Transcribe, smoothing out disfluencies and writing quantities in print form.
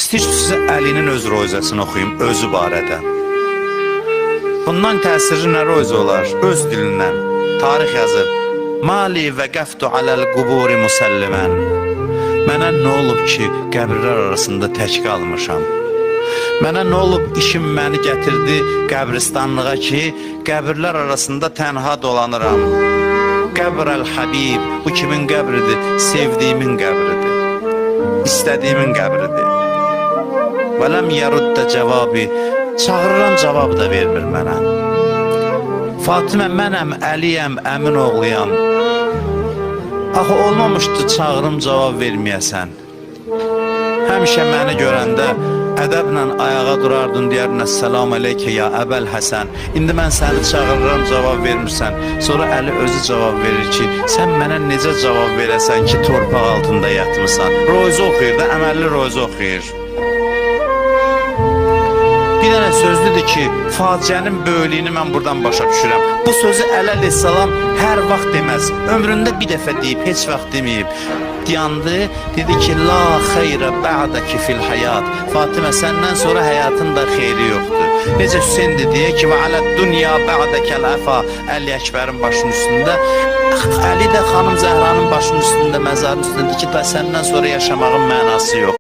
İstəyirsiniz Əlinin öz roizəsini oxuyum, özü barədə. Bundan təsiri nə roizə olar? Öz dilindən. Tarix yazır. Mali və qəftu aləl quburi musallimən. Mənə nə olub ki, qəbirlər arasında tək qalmışam? Mənə nə olub işim məni gətirdi qəbristanlığa ki, qəbirlər arasında tənha dolanıram? Qəbr əl-Habib, bu kimin qəbridir? Sevdiyimin qəbridir. İstədiyimin qəbridir. Və ləm yəruddə cavabı, çağırıram, cavab da vermir mənə. Fatimə, mənəm, Əliyəm, əmin oğluyam. Axı olmamışdı çağırım, cavab verməyəsən. Həmişə məni görəndə ədəblə ayağa durardın, deyərdin, Əssəlamu aleykə ya Əbəl Həsən. İndi mən səni çağırıram, cavab vermirsən. Sonra Əli özü cavab verir ki, sən mənə necə cavab verəsən ki, torpaq altında yatmısan. Roizə oxuyur da, əməlli roizə oxuyur. Bir dənə sözdür ki, faciənin böyüklüyünü mən buradan başa düşürəm. Bu sözü Əli əleyhissalam hər vaxt deməz. Ömründə bir dəfə deyib, heç vaxt deməyib. Dayandı, dedi ki, la xeyrə bə'dəki fil həyat. Fatimə, səndən sonra həyatın da xeyri yoxdur. Necə Hüseyin dediyə ki, və aləd dünya bə'dəkəl əfa. Əli Əkbərin başının üstündə, Əli də xanım Zəhranın başının üstündə, məzarın üstündə ki, da səndən sonra yaşamağın mənası yox.